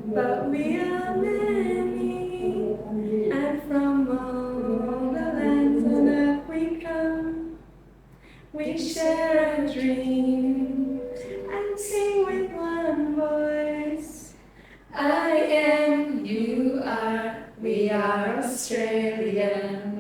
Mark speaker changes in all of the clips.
Speaker 1: but we are many, and from all the lands on earth we come. We share a dream and sing with one voice. I am, you are, we are Australian.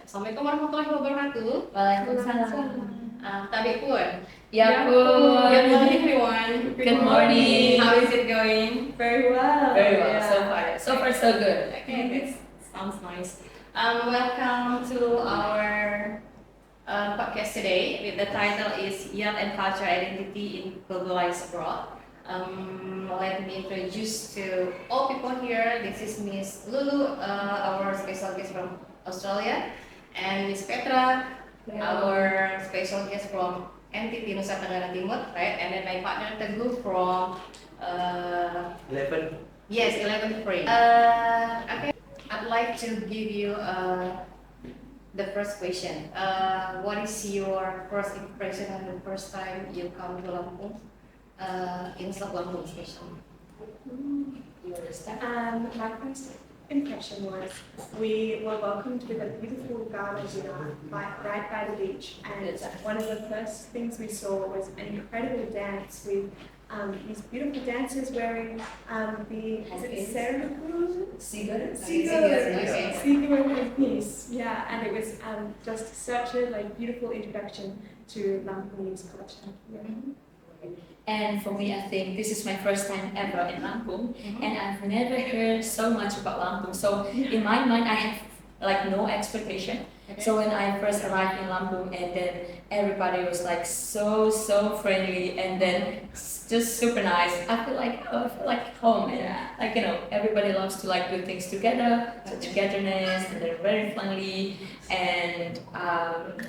Speaker 2: Assalamualaikum warahmatullahi wabarakatuh.
Speaker 1: Waalaikumsalam.
Speaker 2: Tabi pun.
Speaker 1: Ya pun.
Speaker 2: Good morning everyone.
Speaker 1: Good morning.
Speaker 2: How is it going?
Speaker 1: Very well.
Speaker 2: Very well.
Speaker 1: Yeah.
Speaker 2: So far so good. Okay, that sounds nice. Welcome to our podcast today. With the title is Youth and Culture Identity in Globalized Abroad. Let me introduce to all people here. This is Miss Lulu, our special guest from Australia, and Miss Petra, our special guest from NTT Nusa Tenggara Timur, right? And then my partner Teguh from
Speaker 3: 11.
Speaker 2: Yes, 11 free. Okay, I'd like to give you the first question. What is your first impression and the first time you come to Lampung? In South Lampung, especially. You understand?
Speaker 1: My first impression was we were welcomed with a beautiful gala dinner right by the beach, and one of the first things we saw was an incredible dance with these beautiful dancers wearing the seagull piece. Yeah, and it was just such a beautiful introduction to Lampungese culture. Yeah.
Speaker 4: And for me, I think this is my first time ever in Lampung, and I've never heard so much about Lampung. So in my mind, I have no expectation.
Speaker 2: Okay.
Speaker 4: So when I first arrived in Lampung, and then everybody was so friendly, and then just super nice. I feel like home. And, everybody loves to do things together, so togetherness, and they're very friendly and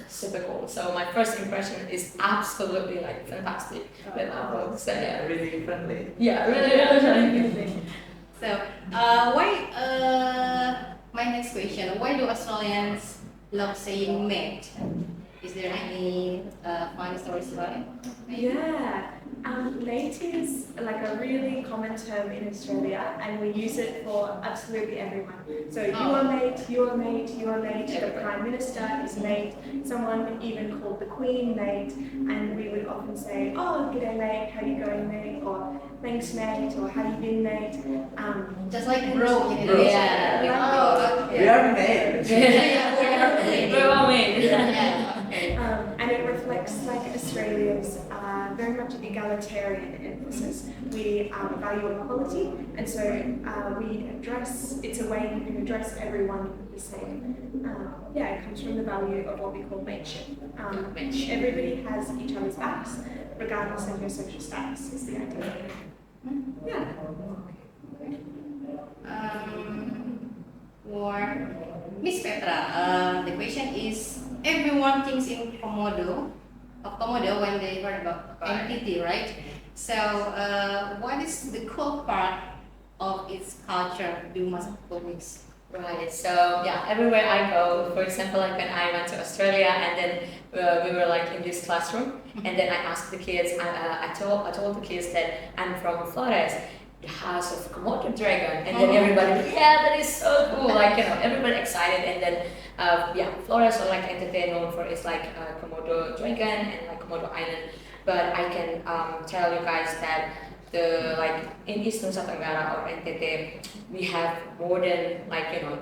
Speaker 4: super cool. So my first impression is absolutely fantastic with Lampung. So yeah,
Speaker 3: Really friendly.
Speaker 4: yeah, really.
Speaker 2: So, my next question, why do Australians love saying mate? Is there any funny stories about it?
Speaker 1: Yeah, mate is a really common term in Australia, and we use it for absolutely everyone. So you are mate, you are mate, you are mate, the Prime Minister is mate, someone even called the Queen mate, and we would often say, oh, g'day mate, how you going mate, or thanks mate, or how you been mate.
Speaker 2: Just like bro in
Speaker 3: Bro.
Speaker 2: Indonesia.
Speaker 4: Yeah.
Speaker 3: We are made.
Speaker 4: We're all made.
Speaker 1: And it reflects Australia's very much egalitarian emphasis. We value equality, and so it's a way you can address everyone the same. It comes from the value of what we call mateship. Everybody has each other's backs, regardless of your social status, is the idea. Yeah.
Speaker 2: For Miss Petra, the question is, everyone thinks in Komodo when they heard about NTT, right? So, what is the cool part of its culture you must always?
Speaker 4: Right, so everywhere I go, for example, when I went to Australia, and then we were in this classroom, and then I asked the kids, I told the kids that I'm from Flores, the house of Komodo dragon, and then everybody, that is so cool, everybody excited, and then Flores or NTT known for its Komodo dragon and Komodo Island, but I can tell you guys that in East Nusa Tenggara or NTT, we have more than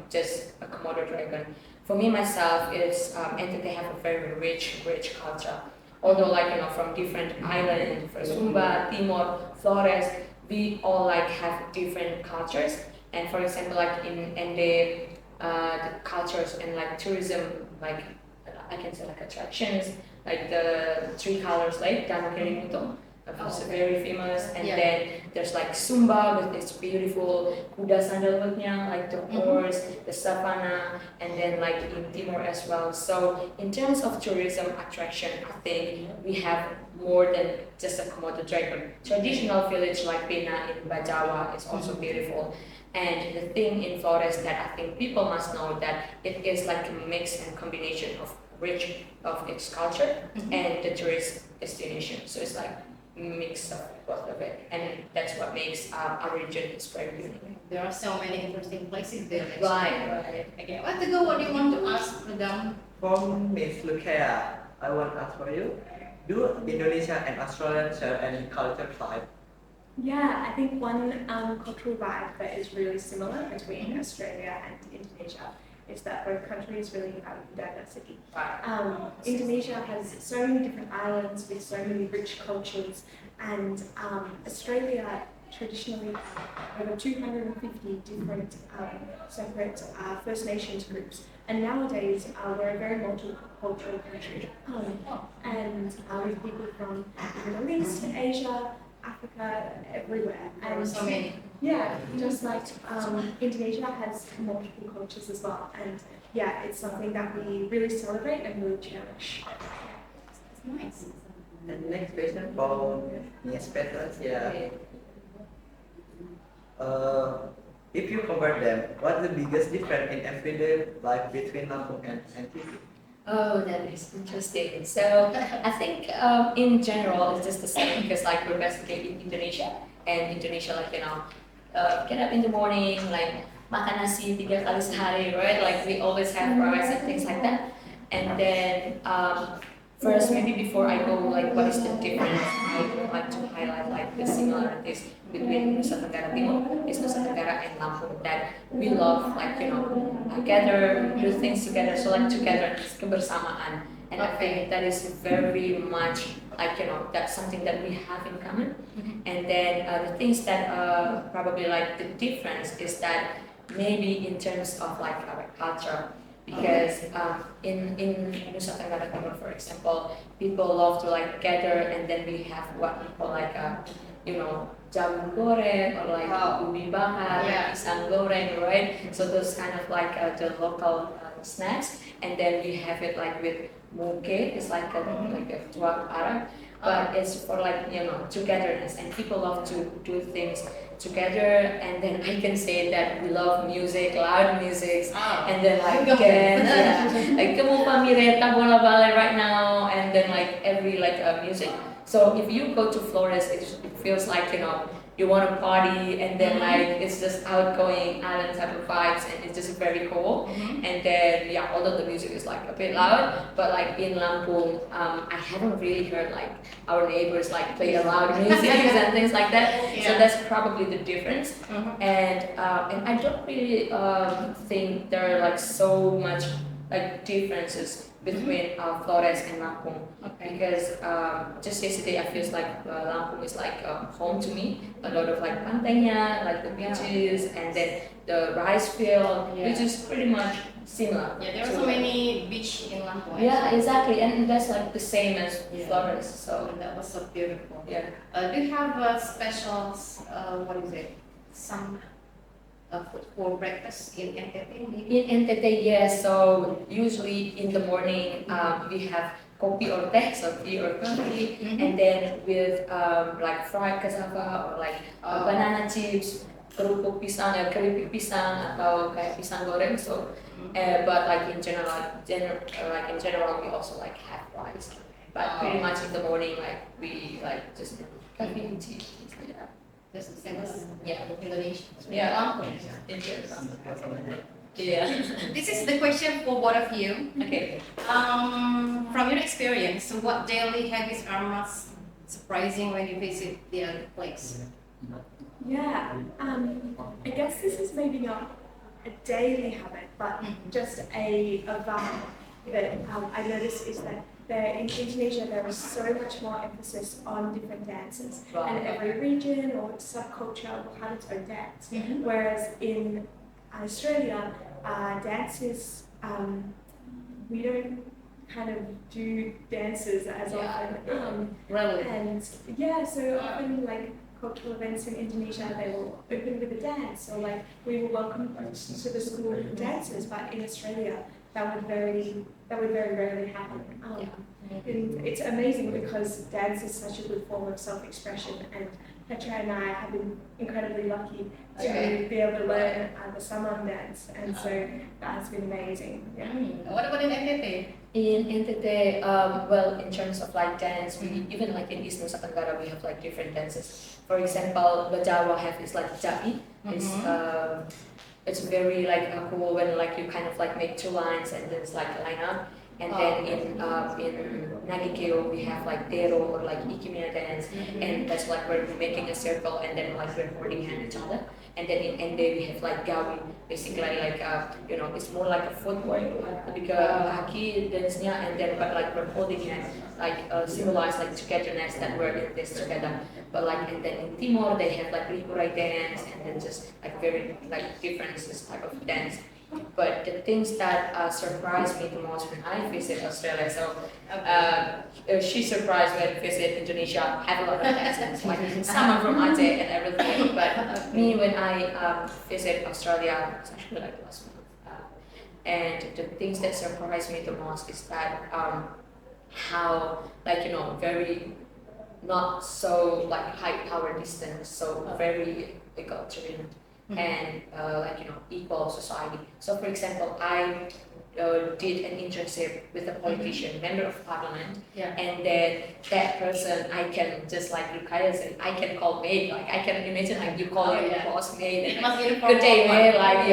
Speaker 4: just a Komodo dragon. For me myself, it's NTT have a very rich culture. Although from different islands, for Sumba, Timor, Flores, we all have different cultures. And for example, in the cultures and tourism, I can say attractions, the Three Colors Lake, Danau Kelimutu. It's very famous, and then there's Sumba with its beautiful kuda sandalwoodnya, the horse, the savannah, and then in Timor as well. So in terms of tourism attraction, I think we have more than just a Komodo dragon. Traditional village like Pena in Bajawa is also beautiful. And the thing in Flores that I think people must know that it is a mix and combination of rich of its culture and the tourist destination. So it's mix of both of it, and that's what makes our region is very unique.
Speaker 2: There are so many interesting places there.
Speaker 4: Right.
Speaker 2: Okay, what to go? What do you want to ask Madam?
Speaker 3: From Miss Lucaya, I want to ask for you. Do Indonesia and Australia share any culture type?
Speaker 1: Yeah, I think one cultural vibe that is really similar between Australia and Indonesia is that both countries really value diversity. Indonesia has so many different islands with so many rich cultures, and Australia traditionally has over 250 different separate First Nations groups. And nowadays, we're a very multicultural country, and with people from the Middle East, Asia, Africa, everywhere.
Speaker 2: There are
Speaker 1: And
Speaker 2: so many.
Speaker 1: yeah, just like Indonesia has multiple cultures as well, and yeah, it's something that we really celebrate and really cherish.
Speaker 2: It's nice.
Speaker 3: And next question from Miss Petra. Yeah. If you compare them, what's the biggest difference in everyday life between Lampung and NTT?
Speaker 4: Oh, that is interesting. So I think in general it's just the same because like we're basically in Indonesia, and Indonesia like get up in the morning, like makan nasi 3 kali sehari, right? Like we always have rice and things like that. And then first, maybe before I go like what is the difference, I would like to highlight like the similarities between Nusa Tenggara Timur, Nusa Tenggara and Lampung, that we love like gather, do things together. So like togetherness, kebersamaan, and I think that is very much like that's something that we have in common. And then the things that probably like the difference is that maybe in terms of like our culture, because in Nusa Tenggara Timur, for example, people love to like gather, and then we have what we call like jamu goreng or like ubi bakar, pisang goreng, right? So those kind of like the local snacks, and then we have it like with muke, it's like a tuak Arab, but it's for like togetherness, and people love to do things together. And then I can say that we love music, loud music, and then like dance, like kamu pamireta bola ballet right now, and then like every music. So if you go to Flores, it feels like you want to party, and then like it's just outgoing island type of vibes, and it's just very cool. And then although the music is like a bit loud, but like in Lampung, I haven't really heard like our neighbors like play a loud music and things like that. So that's probably the difference. And I don't really think there are like so much like differences between Flores and Lampung, because just yesterday I feel like Lampung is like home to me. A lot of like pantainya, like the beaches, and then the rice field, which is pretty much similar.
Speaker 2: Yeah, there are so many beach in Lampung.
Speaker 4: Yeah, exactly, and that's like the same as Flores. So
Speaker 2: that was so beautiful.
Speaker 4: Yeah.
Speaker 2: Do you have a special some food for breakfast in NTT?
Speaker 4: in NTT, yes. So usually in the morning we have kopi or teh, so tea or coffee, and then with like fried cassava or like banana chips, kerupuk pisang, keripik pisang atau kayak pisang goreng. So, but like in general, we also like have rice. But pretty much in the morning, like we like just coffee and tea.
Speaker 2: That's the same as
Speaker 4: Indonesia.
Speaker 2: Lampung.
Speaker 4: Yeah.
Speaker 2: This is the question for both of you.
Speaker 4: Okay.
Speaker 2: From your experience, what daily habits are most surprising when you visit the other place?
Speaker 1: Yeah, I guess this is maybe not a daily habit, but just a vibe that I noticed is that in Indonesia there is so much more emphasis on different dances, and every region or subculture will have its own dance. Whereas in Australia, dances, we don't kind of do dances as often.
Speaker 4: Really?
Speaker 1: And yeah, so often like cultural events in Indonesia, they will open with a dance, or like we will welcome to the school dances. But in Australia, that would very rarely happen. And it's amazing because dance is such a good form of self-expression, and Petra and I have been incredibly lucky to be able to learn the Saman dance, and so that has been amazing. Yeah.
Speaker 2: What about in NTT?
Speaker 4: In NTT, well, in terms of like dance, we even like in East Nusa Tenggara, we have like different dances. For example, the Jawa have is like Jawi. It's very like cool when like you kind of like make two lines and then it's like a line up. And then in Nagikyo we have like Dero or like Ikimiya dance, and that's like we're making a circle and then like we're holding hand each other. And then in Ende we have like Gawi, basically like you know, it's more like a footwork, lebih ke kaki dance-nya, and then but like we're holding hands, like symbolize like togetherness that we're in this together. But like and then in Timor they have like Likurai dance and then just like very like different this type of dance. But the things that surprised me the most when I visit Australia, so she surprised when I visit Indonesia, have a lot of dances, like some are from Aceh and everything. But me when I visit Australia, it's actually like last month, and the things that surprised me the most is that how like you know very not so like high power distance, so very egalitarian and like you know equal society. So for example, I did an internship with a politician, member of parliament, and then that person I can just like Lucaya said, I can call maid, like I can imagine like you call your boss maid and like, good day maid, like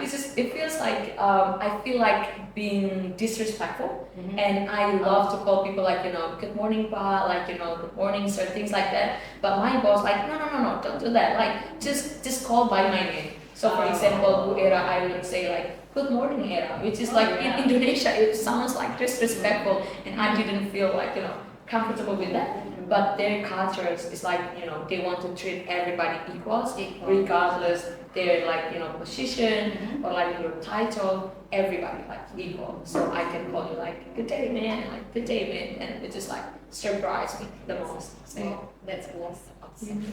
Speaker 4: it's just it feels like I feel like being disrespectful, and I love to call people like you know good morning pa, like you know good morning sir, things like that. But my boss like no, don't do that, like just call by my name. So for example, Bu Era, I would say like good morning Era, which is like in Indonesia it sounds like disrespectful, and I didn't feel like you know comfortable with that. But their cultures is like you know they want to treat everybody equals, regardless their like you know position or like your title, everybody like equal. So I can call you like good day man, like good day man, and it just like surprised me the most. So
Speaker 2: That's awesome.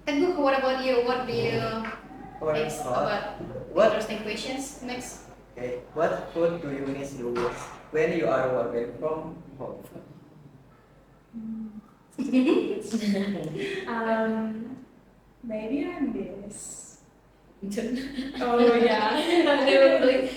Speaker 2: Teguh, what about you? What do you think about interesting questions next?
Speaker 3: Okay, what food do you miss the most when you are away from home?
Speaker 1: Maybe I miss.
Speaker 4: Oh yeah, they were like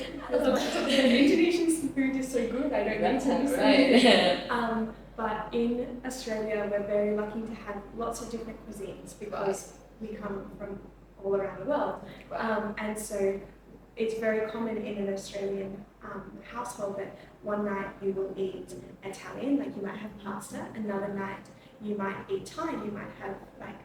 Speaker 1: Indonesian food is so good. I don't need to miss it.
Speaker 4: right.
Speaker 1: But in Australia, we're very lucky to have lots of different cuisines because we come from all around the world, and so it's very common in an Australian household that one night you will eat Italian, like you might have pasta, another night you might eat Thai, you might have like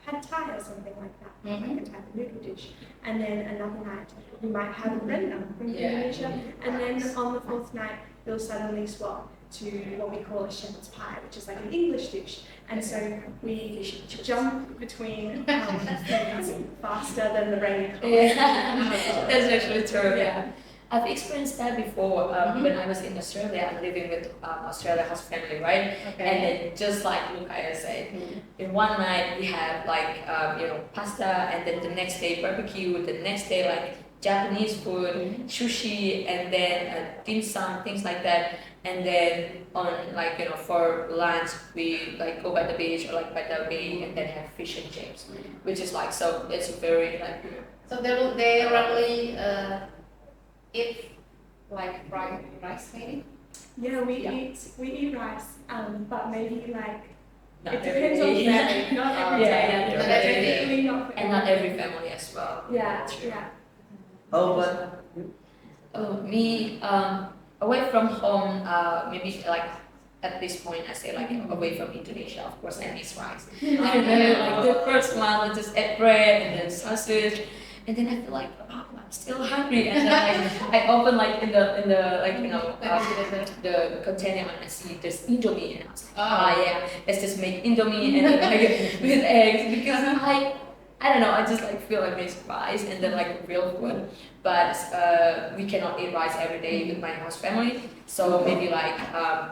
Speaker 1: pad Thai or something like that, like a type of noodle dish, and then another night you might have rendang from Indonesia, and then on the fourth night you'll suddenly swap to what we call a shepherd's pie, which is like an English dish. And so we jump between foods faster than the brain.
Speaker 4: That's actually true. Yeah. I've experienced that before when I was in Australia. I'm living with Australia host family, right? And then just like Lucaya said, in one night we have like you know pasta, and then the next day barbecue, the next day like Japanese food, sushi, and then dim sum, things like that. And then on like you know for lunch we like go by the beach or like by the bay and then have fish and chips, which is like so it's very like.
Speaker 2: So they rarely eat like fried rice maybe.
Speaker 1: Yeah, we eat rice, but maybe like
Speaker 4: Not
Speaker 1: it depends on the family, not every day.
Speaker 2: Not every day.
Speaker 1: Definitely not for
Speaker 4: And not every family as well.
Speaker 1: Yeah.
Speaker 3: How about
Speaker 4: Me, away from home, maybe like at this point I say like away from Indonesia, of course I miss rice. And then like the first month I just ate bread and then sausage, and then I feel like oh, I'm still hungry, and then I open like in the like you know the container and I see there's Indomie, and I was like yeah, let's just make Indomie and then like with eggs, because I don't know, I just like feel like miss rice and then like real food. But we cannot eat rice every day with my host family, so maybe like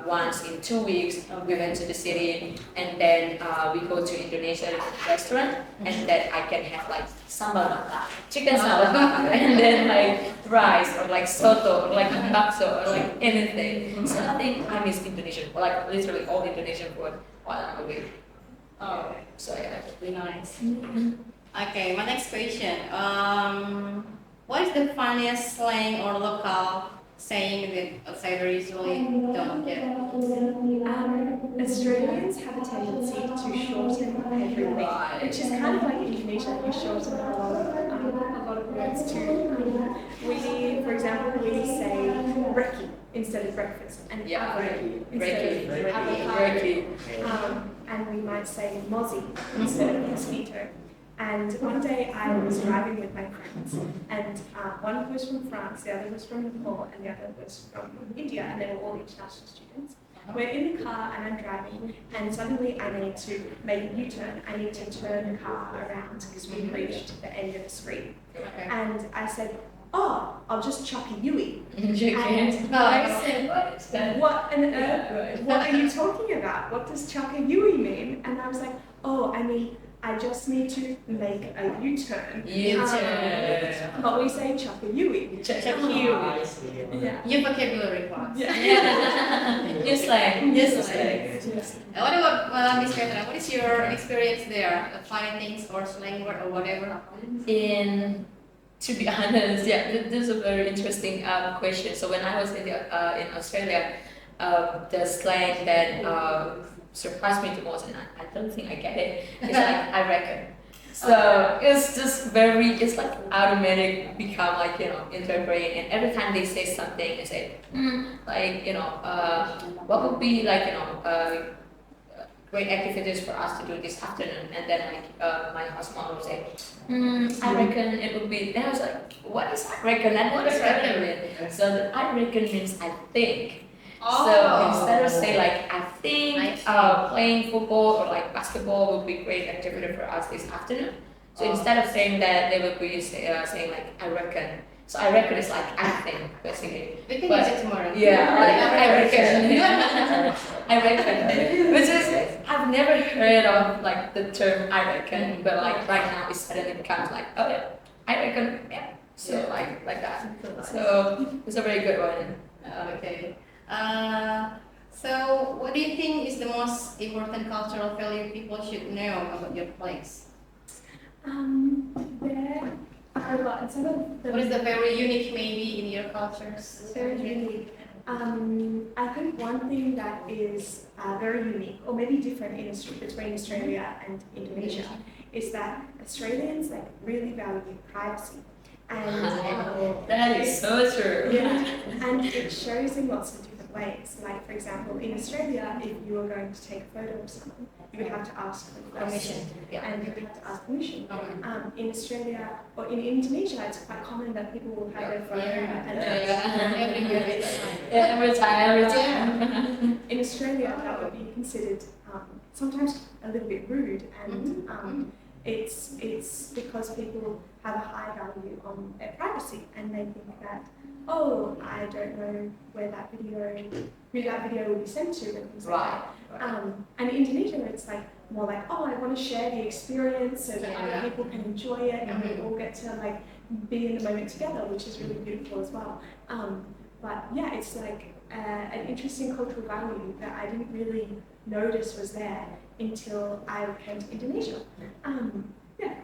Speaker 4: once in 2 weeks we went to the city, and then we go to Indonesian restaurant, and then I can have like sambal mata, chicken sambal mata, and then like rice or like soto or like bakso or like anything. So I think I miss Indonesian, or like literally all Indonesian food while I'm away.
Speaker 2: Oh,
Speaker 4: So yeah,
Speaker 2: really nice. Okay, my next question. What is the funniest slang or local saying that outsiders usually don't get?
Speaker 1: Australians have a tendency to shorten everything, which is kind of like Indonesia. You shorten a lot of words too. We, for example, we say brekkie instead of breakfast, and brekkie instead of avocado. And we might say mozzie instead of mosquito. And one day I was driving with my friends, and one was from France, the other was from Nepal, and the other was from India, and they were all international students. We're in the car and I'm driving, and suddenly I need to make a U-turn. I need to turn the car around because we've reached the end of the street.
Speaker 2: Okay.
Speaker 1: And I said, "Oh, I'll just chuck a Yui."
Speaker 4: You
Speaker 1: And
Speaker 4: can't.
Speaker 1: I said, "What on earth? What are you talking about? What does chuck a Yui mean?" And I was like, "Oh, I mean, I just need to make a U-turn."
Speaker 4: U-turn.
Speaker 1: But we say chuck a Yui.
Speaker 4: Chuck a
Speaker 3: I
Speaker 4: Yui.
Speaker 3: see.
Speaker 1: Yeah.
Speaker 2: Your vocabulary class.
Speaker 4: You slang.
Speaker 2: What about Miss Petra? What is your experience there? Funny things or slang word or whatever?
Speaker 4: To be honest, yeah, this is a very interesting question. So when I was in Australia, the slang that surprised me the most, and I don't think I get it, is like I reckon. So it's just it's like automatic become like, into your brain, and every time they say something, they say, like, what would be like, great activities for us to do this afternoon, and then like my husband would say, I reckon it would be. Then I was like, what is I reckon? I never heard of it. So the I reckon means I think. So instead of say like I think playing football or like basketball would be great activity for us this afternoon. So instead of saying that, they would be saying like I reckon. So I reckon is like I think basically.
Speaker 2: We can use it tomorrow.
Speaker 4: Yeah, like I reckon. I reckon. Which is I've never heard of like the term I reckon, but like right now it suddenly becomes like, oh yeah, I reckon, yeah. So like that. So it's a very good one.
Speaker 2: Okay. So what do you think is the most important cultural value people should know about your place?
Speaker 1: There are a lot. Some of them
Speaker 2: What is the very unique maybe in your cultures?
Speaker 1: very unique. I think one thing that is very unique, or maybe different between Australia and Indonesia, is that Australians like really value privacy, and
Speaker 4: That is so true.
Speaker 1: yeah, and it shows in lots of different ways. Like for example, in Australia, if you were going to take a photo of someone, you would have to ask for
Speaker 4: Permission. Yeah.
Speaker 1: and you would have to ask permission. In Australia or in Indonesia, it's quite common that people will have their phone and
Speaker 4: Every time.
Speaker 1: in Australia, that would be considered sometimes a little bit rude, and it's because people have a high value on their privacy, and they think that, oh, I don't know who that video will be sent to, and things like that. And in Indonesia, it's like more like, oh, I want to share the experience so that other people can enjoy it, and we all get to like be in the moment together, which is really beautiful as well. But yeah, it's like an interesting cultural value that I didn't really notice was there until I came to Indonesia. Yeah.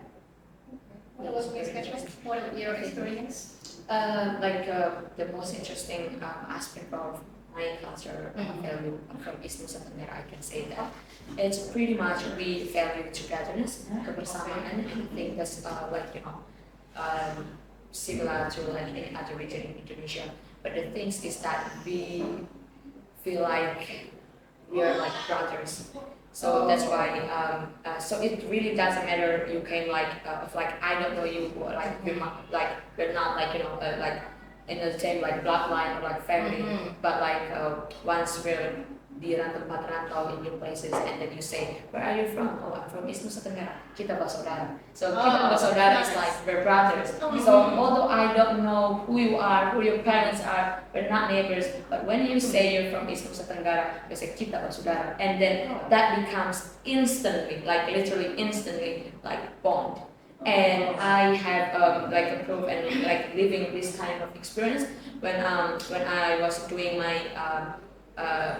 Speaker 2: What was your experience?
Speaker 4: The most interesting aspect of my culture value from East Nusa Tenggara, I can say that it's pretty much we value togetherness, kebersamaan, and I think that's similar to like any other region in Indonesia. But the thing is that we feel like we are like brothers. So that's why. So it really doesn't matter. You came if I don't know you, or like we're not like like in the same like bloodline or like family. But like once we're di tempat rantau in new places, and then you say, where are you from? Oh, I'm from East Nusa Tenggara. Kita bersaudara. So kita bersaudara is like we're brothers. So although I don't know who you are, who your parents are, we're not neighbors. But when you say you're from East Nusa Tenggara, you say kita bersaudara, and then that becomes instantly, like literally instantly, like bond. And I have like a proof and like living this kind of experience when I was doing my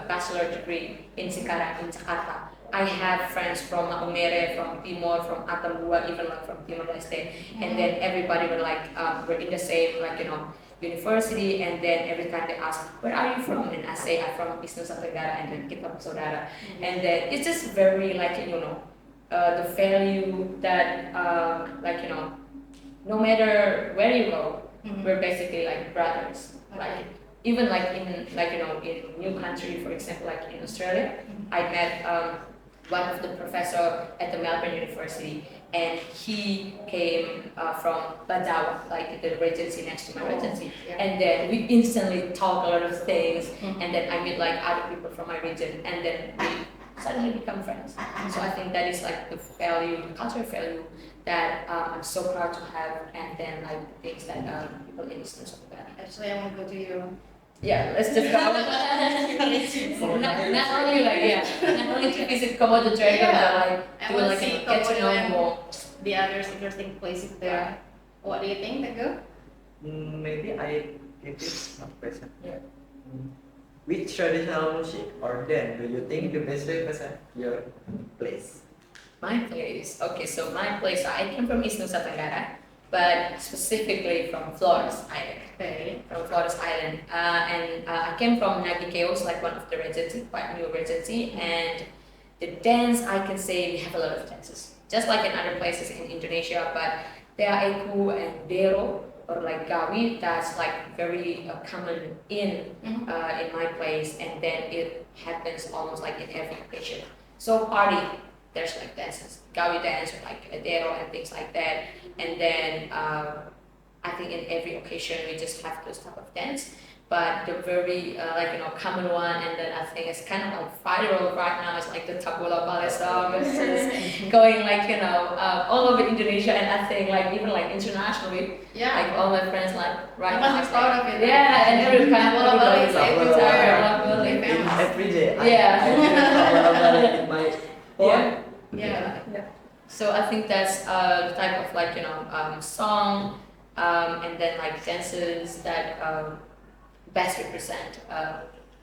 Speaker 4: bachelor degree in Cikarang in Jakarta. I have friends from Maumere, from Timor, from Atambua, even like from Timor Leste, and then everybody were like we're in the same university, and then every time they ask, where are you from? And I say, I'm from East Nusa Tenggara, and then kita saudara. And then it's just very like, the value that, no matter where you go, we're basically like brothers. Like, even like in in new country, for example, like in Australia, I met one of the professor at the Melbourne University, and he came from Badawa, like the regency next to my regency, and then we instantly talk a lot of things, and then I meet like other people from my region, and then we suddenly become friends. So I think that is like the value, the cultural value that I'm so proud to have, and then like the things that people in Eastern South Africa.
Speaker 2: Actually, I want to go to you.
Speaker 4: Yeah, let's just go. not only not only to visit Komodo Dragon, but like
Speaker 2: I
Speaker 4: to
Speaker 2: want
Speaker 4: like
Speaker 2: to see
Speaker 4: get to know
Speaker 2: Komodo
Speaker 4: more.
Speaker 2: the other interesting places there. What do you think, Teguh?
Speaker 3: Maybe I give this one question.
Speaker 4: Yeah.
Speaker 3: Which traditional music or dance do you think the best represent your place?
Speaker 4: My place. Okay, so my place. I came from East Nusa Tenggara, but specifically from Flores Island.
Speaker 2: Okay.
Speaker 4: From Flores Island, and I came from Nagikeos, like one of the regency, quite new regency, and the dance, I can say we have a lot of dances, just like in other places in Indonesia, but there are Eku and Dero, or like Gawi, that's like very common in my place, and then it happens almost like in every occasion. So party, there's like dances, Gawi dance, or like Dero and things like that, and then I think in every occasion we just have those type of dance. But the very common one, and then I think it's kind of like viral right now, is like the Tabola Ballet song, which is going like all over Indonesia, and I think like even like internationally, like all my friends like right now.
Speaker 2: I'm proud of it.
Speaker 4: Yeah, and every time
Speaker 2: Tabola Ballet is
Speaker 4: everywhere.
Speaker 3: Every day.
Speaker 4: Yeah.
Speaker 3: I do in my phone.
Speaker 2: Yeah.
Speaker 4: So I think that's the type of like song, and then like dances that best represent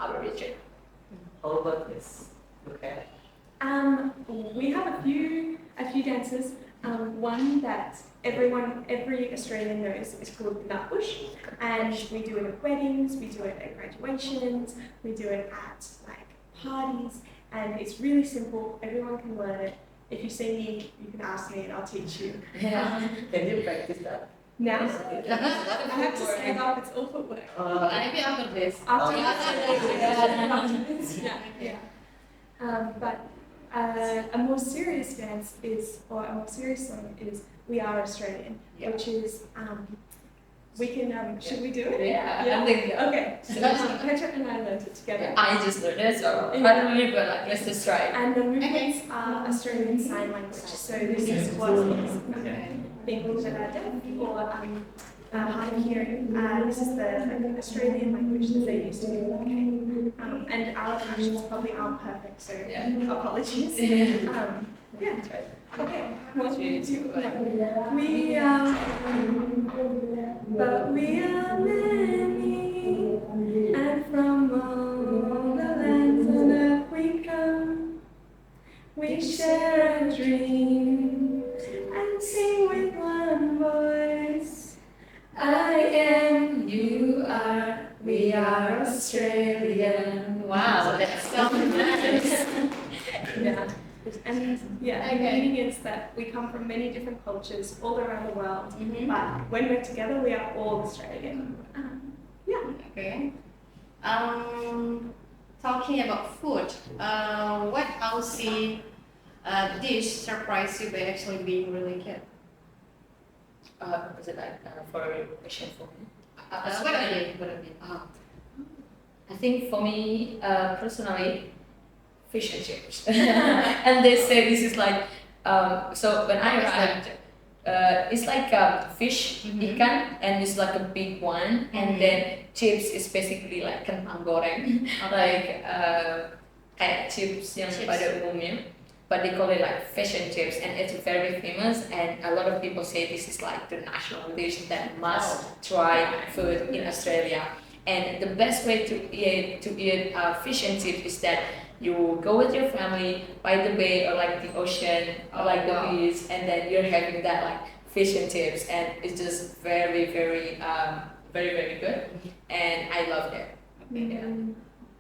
Speaker 4: our region.
Speaker 3: How about this? Okay.
Speaker 1: We have a few dances. One that every Australian knows is called the Nutbush, and we do it at weddings, we do it at graduations, we do it at like parties, and it's really simple. Everyone can learn it. If you see me, you can ask me, and I'll teach you.
Speaker 4: Yeah.
Speaker 3: Can you practice that?
Speaker 1: Now, I have to stand up. It's all footwork.
Speaker 2: Maybe after this.
Speaker 1: After this, yeah. But a more serious dance or a more serious song is "We Are Australian," which is we can. Should we do it?
Speaker 4: Yeah. I think.
Speaker 1: Okay. Petra and I learned it together.
Speaker 4: I just learned it, so I don't really, but like let's just try it.
Speaker 1: And the movements are Australian Sign Language. So this is what people that are deaf or hard of hearing. This is the Australian language that they use to communicate. And our actions probably aren't perfect, so apologies. Yeah. Okay. 1, 2, 1. We are, but we are many, and from all the lands on earth we come. We share a dream and sing with one voice. I am, you are, we are Australian.
Speaker 2: Wow, that's so nice.
Speaker 1: Yeah. And the meaning is that we come from many different cultures all around the world, but when we're together, we are all Australian.
Speaker 2: Okay. Talking about food, what Aussie dish surprised you by actually being really good?
Speaker 4: Is it like for a question for me?
Speaker 2: What about you?
Speaker 4: I think for me, personally, fish and chips. And they say this is like, so when I arrived, it's like fish, ikan, and it's like a big one, and then chips is basically like kentang goreng, like kayak chips yang pada umumnya, but they call it like fish and chips, and it's very famous, and a lot of people say this is like the national dish that must try food in Australia. And the best way to eat fish and chips is that you go with your family by the bay or like the ocean or like the beach, and then you're having that like fish and chips, and it's just very very very good, and I loved it. Yeah.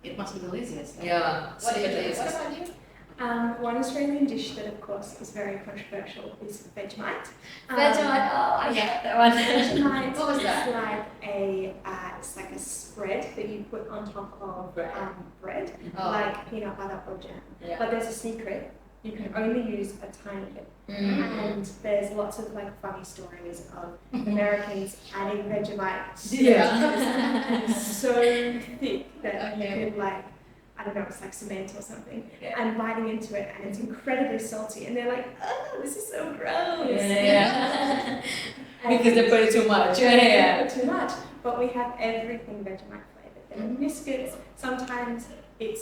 Speaker 2: It must be delicious.
Speaker 4: Yeah.
Speaker 2: What
Speaker 4: super
Speaker 2: is it?
Speaker 4: delicious.
Speaker 2: What about you?
Speaker 1: One Australian dish that, of course, is very controversial is Vegemite.
Speaker 4: Vegemite. Oh, I get that one.
Speaker 1: Vegemite
Speaker 2: What was
Speaker 1: is
Speaker 2: that?
Speaker 1: it's like a spread that you put on top of
Speaker 4: Bread.
Speaker 1: bread,
Speaker 2: Oh.
Speaker 1: like peanut butter or jam.
Speaker 4: Yeah.
Speaker 1: But there's a secret. You can only use a tiny bit. And there's lots of like funny stories of Americans adding Vegemite to
Speaker 4: Yeah.
Speaker 1: it's so thick that
Speaker 2: Okay.
Speaker 1: you can like, I don't know, it's like cement or something,
Speaker 4: Yeah.
Speaker 1: and biting into it, and it's incredibly salty, and they're like, oh, this is so gross.
Speaker 4: Yeah.
Speaker 1: And
Speaker 4: Because they put it too much.
Speaker 1: they
Speaker 4: Yeah.
Speaker 1: put too much, but we have everything Vegemite flavored. There are biscuits. Sometimes it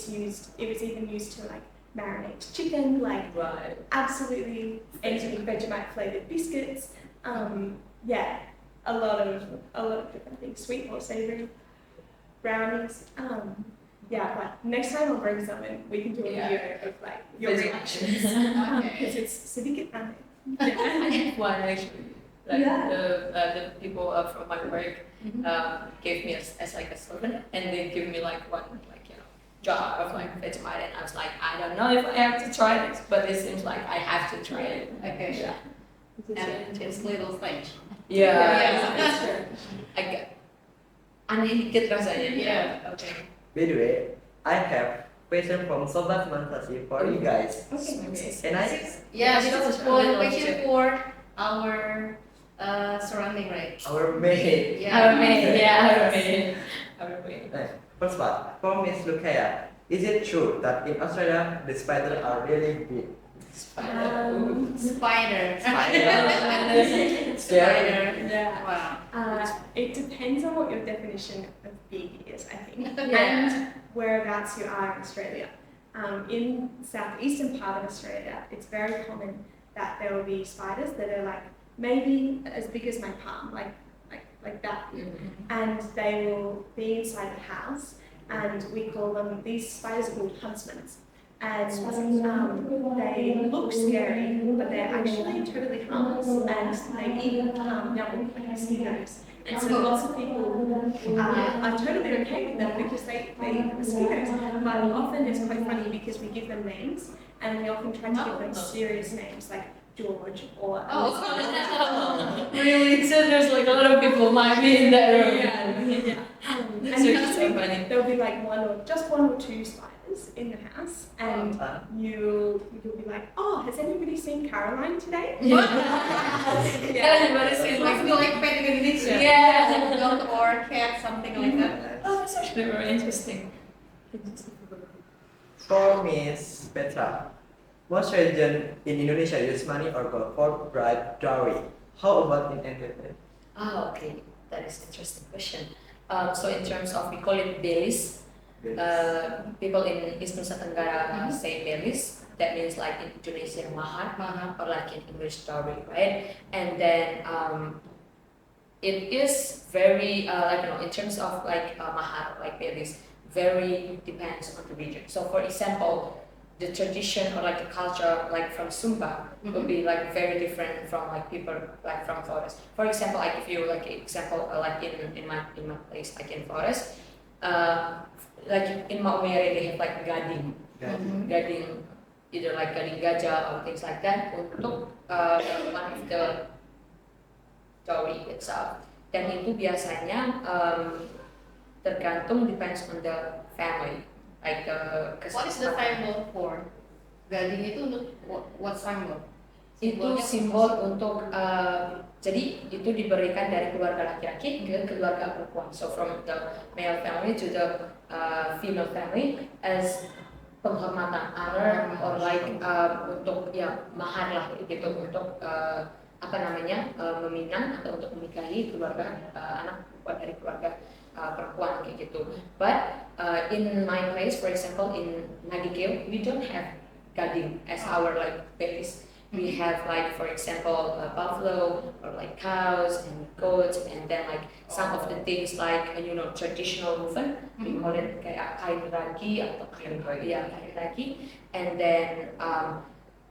Speaker 1: was even used to like marinate chicken, like
Speaker 4: Right.
Speaker 1: absolutely anything Vegemite flavored biscuits. Yeah, a lot of different things, sweet or savory, brownies. Yeah, but next time I'll bring some and we can do a
Speaker 4: Yeah.
Speaker 1: video of like your
Speaker 4: Vegemite.
Speaker 1: reactions.
Speaker 2: Okay.
Speaker 1: Because it's sedikit aneh.
Speaker 4: I
Speaker 1: Yeah.
Speaker 4: have one actually. Like
Speaker 1: Yeah.
Speaker 4: the people from my work gave me as like a souvenir, and they give me like one like jar of like Vegemite, and I was like, I don't know if I have to try this, but it seems like I have to try it.
Speaker 2: Okay.
Speaker 4: Yeah.
Speaker 2: And it's little thing.
Speaker 4: Yeah.
Speaker 2: Yeah.
Speaker 1: It's true.
Speaker 4: I get. Aneh dikit rasanya.
Speaker 2: Yeah. Okay.
Speaker 3: By the way, I have question from Sobat Fantasi for you guys.
Speaker 1: Okay.
Speaker 3: Can I?
Speaker 2: Yeah, this
Speaker 4: Sure,
Speaker 2: is
Speaker 4: sure.
Speaker 2: for
Speaker 4: Little
Speaker 2: question
Speaker 4: chip.
Speaker 2: for our surrounding, right?
Speaker 3: Our maid.
Speaker 4: Our maid, yeah, our maid. Our maid.
Speaker 3: First one, from Miss Lucaya. Is it true that in Australia the spiders are really big?
Speaker 1: Um,
Speaker 2: Spider.
Speaker 3: Scary.
Speaker 2: Spider.
Speaker 1: Yeah.
Speaker 2: Wow.
Speaker 1: It depends on what your definition of big is, I think,
Speaker 2: Yeah.
Speaker 1: and whereabouts you are in Australia. In southeastern part of Australia, it's very common that there will be spiders that are like maybe as big as my palm, like that, and they will be inside the house, and we call them, these spiders are called huntsmen. And they look scary, but they're actually totally harmless, and they eat young like mosquitoes. And so lots of people are totally okay with them because they eat the mosquitoes. But often it's quite funny because we give them names, and we often try to give them serious names like George or
Speaker 2: Oh.
Speaker 4: Really? So there's like a lot of people might be in that room.
Speaker 1: yeah.
Speaker 4: That's
Speaker 1: And
Speaker 4: really so funny.
Speaker 1: there'll be like one or two spiders in the house, and you'll be like, oh, has anybody seen Caroline today?
Speaker 4: Yeah, but it's
Speaker 2: It must be like pet in Indonesia.
Speaker 4: Yeah.
Speaker 2: Dog or cat, something like that.
Speaker 4: Oh, that's actually very interesting.
Speaker 3: For Miss Petra, most religion in Indonesia use money or gold for bribe dowry. How about in entertainment?
Speaker 4: Oh, okay. That is an interesting question. So in terms of, we call it belis. People in East Nusa Tenggara say belis. That means like in Indonesia mahar, or like in English dowry, right? And then it is very in terms of like mahar, like belis, very depends on the region. So for example, the tradition or like the culture like from Sumba would be like very different from like people like from Flores. For example, I give you like an example like in my place like in Flores, like in Maumere they have like gading, gading, either like gading gajah or things like that untuk one of the dowry itself. Dan itu biasanya tergantung depends on the family. Like
Speaker 2: What is the symbol for? Gading itu untuk what symbol?
Speaker 4: itu simbol untuk jadi itu diberikan dari keluarga laki-laki ke keluarga perempuan. So from the male family to the female family as penghormatan honor or like untuk ya mahar lah gitu untuk meminang atau untuk menikahi keluarga anak perempuan dari keluarga perempuan kayak gitu. But in my place, for example, in Nagikeo, we don't have gading as our like base. We have like, for example, buffalo or like cows and goats, and then like some of the things like traditional woven. We call it kayak kain ragi atau kain ragi, and then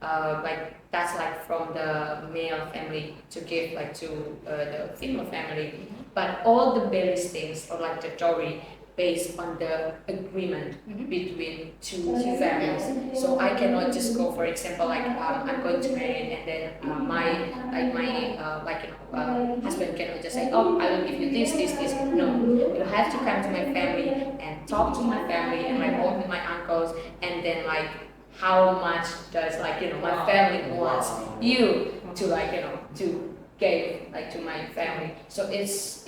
Speaker 4: like that's like from the male family to give like to the female family, but all the various things or like the dowry based on the agreement between two families. So I cannot just go, for example, like I'm going to marry and then my husband cannot just say, oh, I will give you this. No, you have to come to my family and talk to my family and my uncles, and then like how much does like my family wants you to like to give like to my family. So it's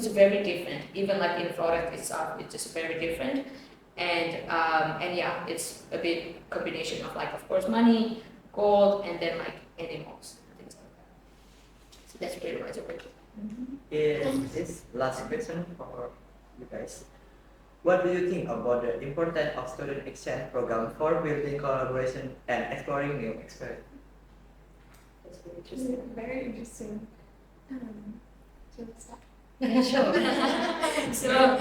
Speaker 4: very different. Even like in product itself, it's just very different. And yeah, it's a big combination of like of course money, gold, and then like animals, things like that. So that's pretty much it.
Speaker 3: Is this last question for you guys? What do you think about the importance of student exchange program for building collaboration and exploring new experience?
Speaker 1: That's very interesting. Very interesting. Do you want to start?
Speaker 4: Sure. So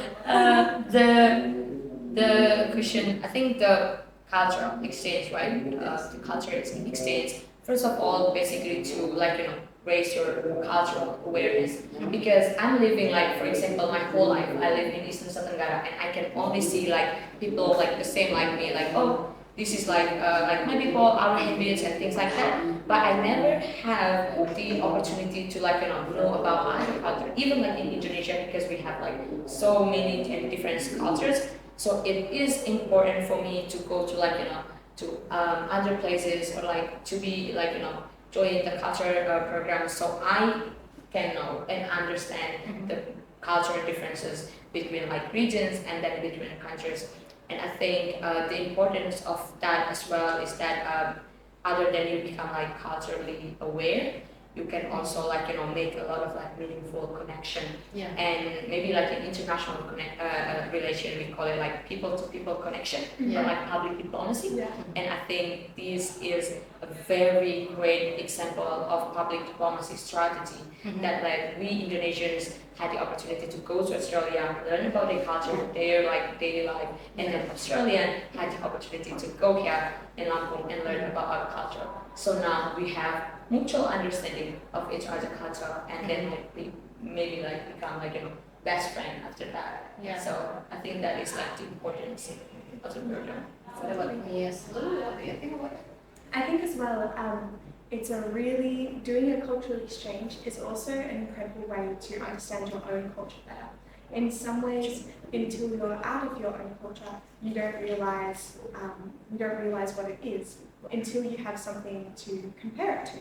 Speaker 4: the question, I think the cultural exchange, right? The culture exchange. First of all, basically to like raise your cultural awareness, because I'm living like, for example, my whole life I live in Eastern Southern Tenggara, and I can only see like people like the same like me, like oh, this is like my people, our habits and things like that. But I never have the opportunity to like know about other culture, even like in Indonesia, because we have like so many and different cultures. So it is important for me to go to like to other places, or like to be like join the culture program, so I can know and understand the cultural differences between like regions and then between countries. And I think the importance of that as well is that other than you become like culturally aware, you can also like make a lot of like meaningful connection, and maybe like an international relation, we call it like people to people connection, or like public diplomacy. And I think this is a very great example of public diplomacy strategy, that like we Indonesians had the opportunity to go to Australia, learn about their culture, their like daily life, and then Australian had the opportunity to go here in Lampung and learn about our culture. So now we have mutual understanding of each other's culture, and then like we maybe like become like best friend after that. So I think that is like the importance of the program.
Speaker 2: What about yes? What do you think about it?
Speaker 1: I think as well, it's a really, doing a cultural exchange is also an incredible way to understand your own culture better. In some ways, until you're out of your own culture, you don't realize what it is until you have something to compare it to.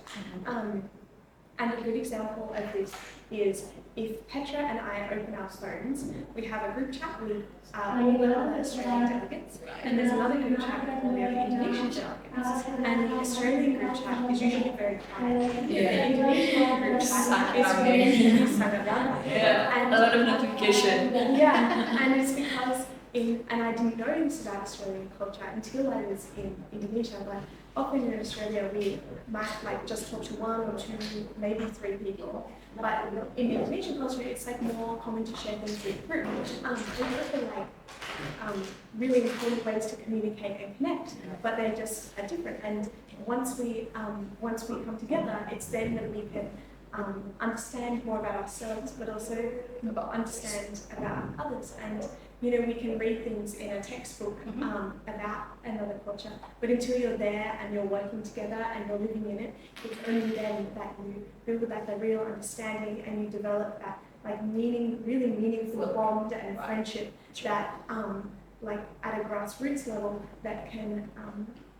Speaker 1: And a good example of this is if Petra and I open our phones, we have a group chat with all the other Australian delegates, and there's another group chat with all the other Indonesian delegates. And the Australian group chat is usually very quiet. The Indonesian group chat is really sangat.
Speaker 4: And a lot of notification.
Speaker 1: And it's because and I didn't know this about Australian culture until I was in Indonesia, but often in Australia we might like just talk to one or two, maybe three people. But in Indonesian culture, it's like more common to share things with group. They're like really important ways to communicate and connect, but they just are different. And once we come together, it's then that we can understand more about ourselves, but also understand about others. And we can read things in a textbook about another culture, but until you're there and you're working together and you're living in it, it's only then that you build like a real understanding and you develop that like really meaningful bond and friendship that like at a grassroots level that can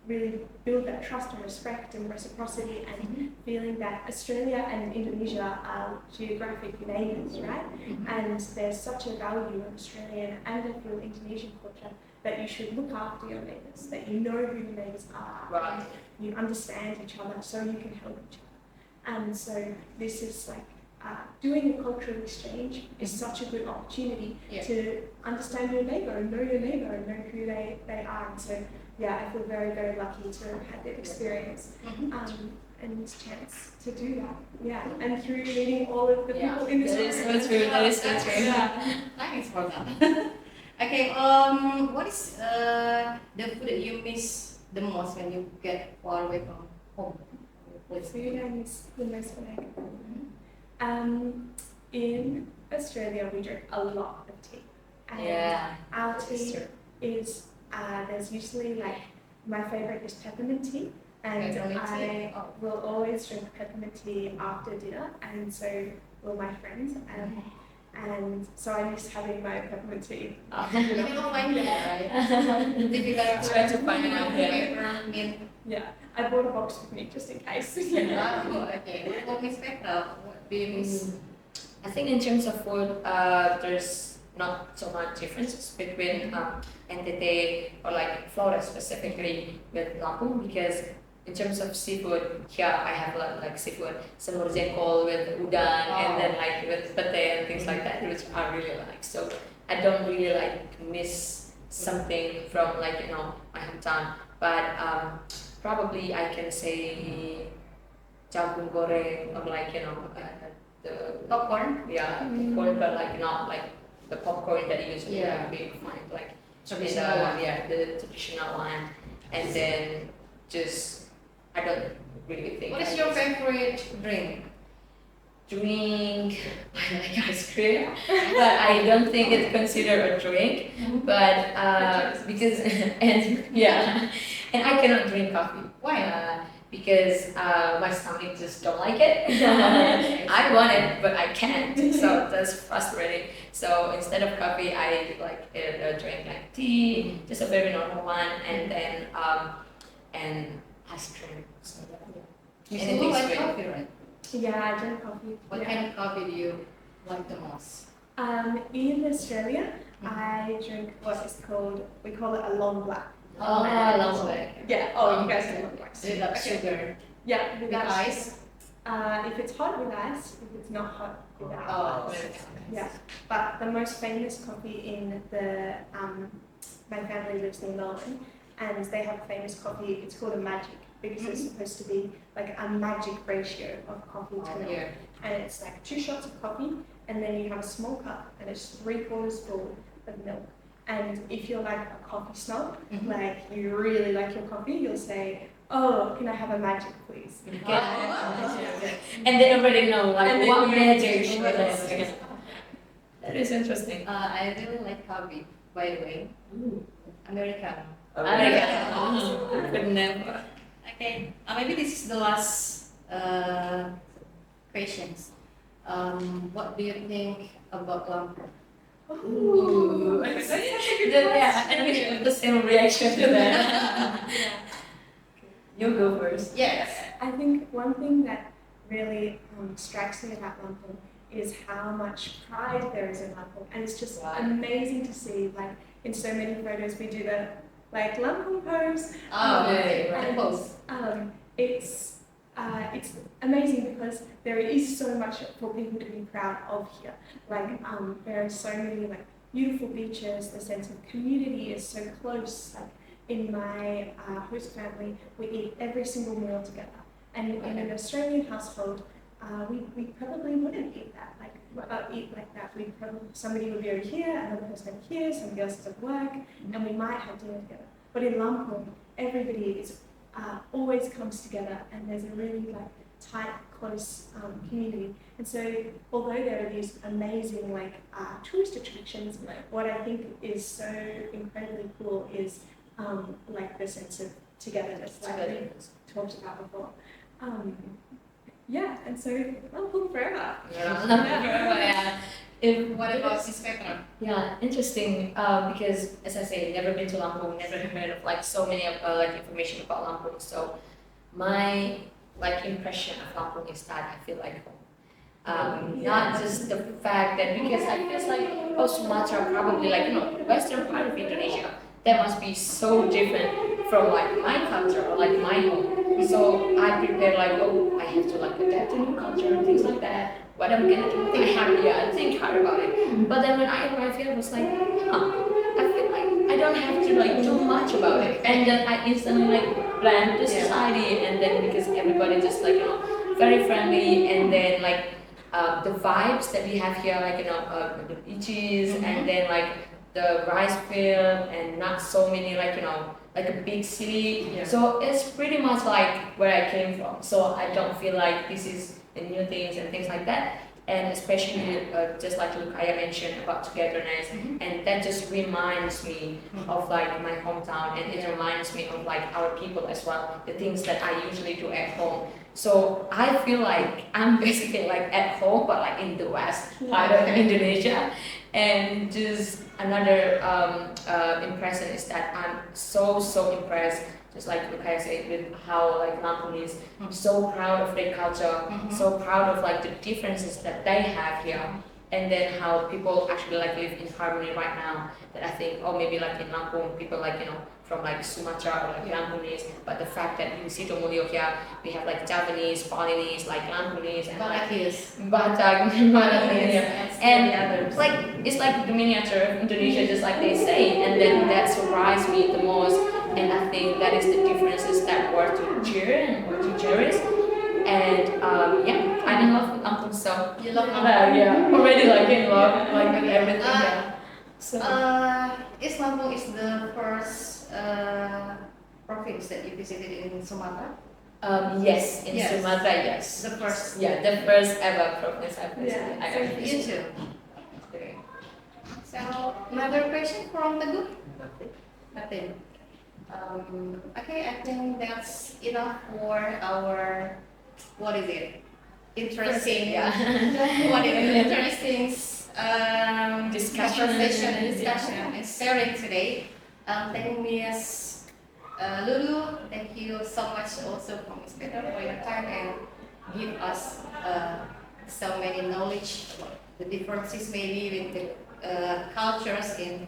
Speaker 1: really build that trust and respect and reciprocity and feeling that Australia and Indonesia are geographic neighbours, right? And there's such a value in Australian and I feel Indonesian culture that you should look after your neighbours, that you know who your neighbours are, and you understand each other so you can help each other. And so this is like doing a cultural exchange is such a good opportunity to understand your neighbour and know your neighbour and know who they are. And so I feel very, very lucky to have had that experience and chance to do that. And through meeting all of the people in this room.
Speaker 4: That is so true.
Speaker 2: Thanks for that. Okay, what is the food that you miss the most when you get far away from home?
Speaker 1: What food I miss the most when I go home? In Australia, we drink a lot of tea. And
Speaker 4: Yeah.
Speaker 1: our tea is, there's usually like, my favorite is peppermint tea. And
Speaker 2: Peppermint tea?
Speaker 1: I will always drink peppermint tea after dinner, and so will my friends. And so I miss having my peppermint tea.
Speaker 2: You cannot find them, right? Difficult
Speaker 4: Try to find
Speaker 2: them.
Speaker 4: out, yeah.
Speaker 2: Peppermint.
Speaker 1: Yeah, I bought a box with me just in case.
Speaker 2: Oh, okay. What about Miss Petra? What do you miss?
Speaker 4: I think in terms of food, there's not so much difference between NTT or like Flores specifically with Lampung, because in terms of seafood, here I have like seafood, semur jengkol with udang, and then like with pete and things like that, which I really like. So I don't really like miss something from like my hometown, but probably I can say jagung goreng or like the
Speaker 2: Popcorn?
Speaker 4: yeah popcorn, but like not like the popcorn that usually
Speaker 2: Yeah.
Speaker 4: we find like
Speaker 2: Traditional one.
Speaker 4: yeah, the traditional one, and then just I don't really think.
Speaker 2: What is
Speaker 4: I
Speaker 2: your
Speaker 4: miss-
Speaker 2: favorite drink?
Speaker 4: drink? I like ice cream, but I don't think it's considered a drink. But because and yeah, and I cannot drink coffee.
Speaker 2: Why?
Speaker 4: Because my stomach just don't like it. I want it, but I can't. So that's frustrating. So instead of coffee, I like drink like tea, just a very normal one, and then and ice cream. So
Speaker 2: You
Speaker 4: anything
Speaker 2: like
Speaker 4: sweet.
Speaker 2: coffee, right?
Speaker 1: Yeah, I drink coffee.
Speaker 2: What
Speaker 1: yeah.
Speaker 2: kind of coffee do you like the most?
Speaker 1: In Australia, I drink what is called, we call it a long black.
Speaker 2: Oh,
Speaker 4: I love it.
Speaker 1: Yeah, oh, you guys know long blacks.
Speaker 2: Without sugar.
Speaker 1: Yeah,
Speaker 2: With
Speaker 1: without
Speaker 2: ice?
Speaker 1: If it's hot with ice, if it's not hot without.
Speaker 2: Oh,
Speaker 1: Yeah, but the most famous coffee in the, my family lives in Melbourne, and they have a famous coffee, it's called a magic, because it's supposed to be like a magic ratio of coffee to milk.
Speaker 2: yeah.
Speaker 1: And it's like 2 shots of coffee, and then you have a small cup, and it's 3/4 full of milk. And if you're like a coffee snob, like you really like your coffee, you'll say, "Oh, can I have a magic, please?"
Speaker 4: And they already know like
Speaker 1: And they
Speaker 4: what
Speaker 1: already
Speaker 4: magic
Speaker 1: know what
Speaker 4: it
Speaker 1: it
Speaker 4: is.
Speaker 1: is.
Speaker 4: That is interesting.
Speaker 2: I really like coffee, by the way. Americano.
Speaker 4: I could never.
Speaker 2: Okay, maybe this is the last questions. What do you think about Lampung?
Speaker 1: Ooh,
Speaker 4: That's
Speaker 1: such a good
Speaker 4: yeah,
Speaker 1: question.
Speaker 4: and we have the same reaction to that. You go first.
Speaker 2: Yes.
Speaker 1: I think one thing that really strikes me about Lampung is how much pride there is in Lampung, and it's just
Speaker 4: Wow.
Speaker 1: amazing to see. Like in so many photos, we do the like Lampung pose.
Speaker 2: Oh, okay.
Speaker 4: right.
Speaker 1: And,
Speaker 2: Both.
Speaker 1: it's amazing because there is so much for people to be proud of here. Like there are so many like beautiful beaches. The sense of community is so close. Like in my host family, we eat every single meal together. And in an Australian household, we probably wouldn't eat that. Eat like that. We probably somebody would be over here, another person over here, somebody else is at work, and we might have dinner together. But in Lampung, everybody is always comes together, and there's a really like tight, close community. And so, although there are these amazing like tourist attractions, what I think is so incredibly cool is like the sense of togetherness, like we talked about before. Yeah, and so Lampung forever.
Speaker 4: Yeah. If
Speaker 2: What about Miss Petra?
Speaker 4: Yeah, interesting. Because as I say, never been to Lampung, never heard of like so many of like information about Lampung. So my like impression of Lampung is that I feel like home. Not just the fact that because I feel like Sumatra probably like the western part of Indonesia that must be so different from like my culture or like my home. So I prepare like I have to like adapt to new culture and things like that. What I'm gonna do? I think hard about it. But then when I arrived here, I was like, I feel like I don't have to like do much about it. And then I instantly like blend to society, and then because everybody just like very friendly, and then like the vibes that we have here, like the beaches, and then like the rice field, and not so many like like a big city.
Speaker 2: Yeah.
Speaker 4: So it's pretty much like where I came from. So I don't feel like this is the new things and things like that. And especially just like Lucaya mentioned about togetherness, and that just reminds me of like my hometown, and it reminds me of like our people as well, the things that I usually do at home. So I feel like I'm basically like at home, but like in the west part of Indonesia. And just another impression is that I'm so impressed, just like Lucaya said, with how like Lampung is so proud of their culture, so proud of like the differences that they have here, and then how people actually like live in harmony right now. That I think, oh, maybe like in Lampung, people like from like Sumatra or like Lampunese, but the fact that in Sidomulyo here we have like Javanese, Balinese, like Lampunese, and like Batak, Balinese, and like it's like the miniature of Indonesia, just like they say, and then that surprised me the most, and I think that is the differences that were to cheer and or to cherish. And yeah, I'm in love with Lampung, so
Speaker 2: You love Lampung?
Speaker 4: yeah, already like in love, like with everything. Yeah. So
Speaker 2: Is Lampung is the first province that you visited in Sumatra?
Speaker 4: yes, in
Speaker 2: Yes.
Speaker 4: Sumatra, yes.
Speaker 2: The first.
Speaker 4: Yeah, the first ever province I visited.
Speaker 1: Yeah,
Speaker 4: I
Speaker 1: so
Speaker 4: ever
Speaker 2: You
Speaker 4: visited.
Speaker 2: too. Okay. So another question from the group? Nothing. Okay, I think that's enough for our, what is it? Interesting.
Speaker 4: Yeah.
Speaker 2: What is it? Interesting
Speaker 4: Discussion.
Speaker 2: conversation and discussion and sharing today. Thank Ms. Lulu. Thank you so much also for Ms. Petra for your time and give us so many knowledge about the differences maybe with the cultures in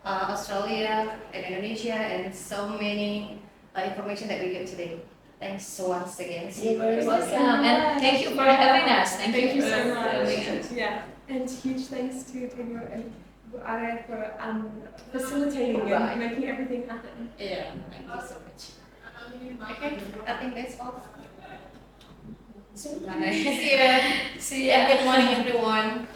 Speaker 2: Australia and Indonesia, and so many information that we get today. Thanks so once again. See you
Speaker 4: You're
Speaker 2: very
Speaker 4: welcome, and thank you for having us.
Speaker 1: Thank you
Speaker 4: for
Speaker 1: so
Speaker 4: having
Speaker 1: much.
Speaker 4: us.
Speaker 1: Yeah, and huge thanks to Pedro and Are for facilitating
Speaker 4: Right.
Speaker 1: and making everything happen.
Speaker 2: Yeah, thank you so much. Okay, I think that's all.
Speaker 4: So,
Speaker 2: Bye. See you.
Speaker 4: see ya.
Speaker 2: And good morning, everyone.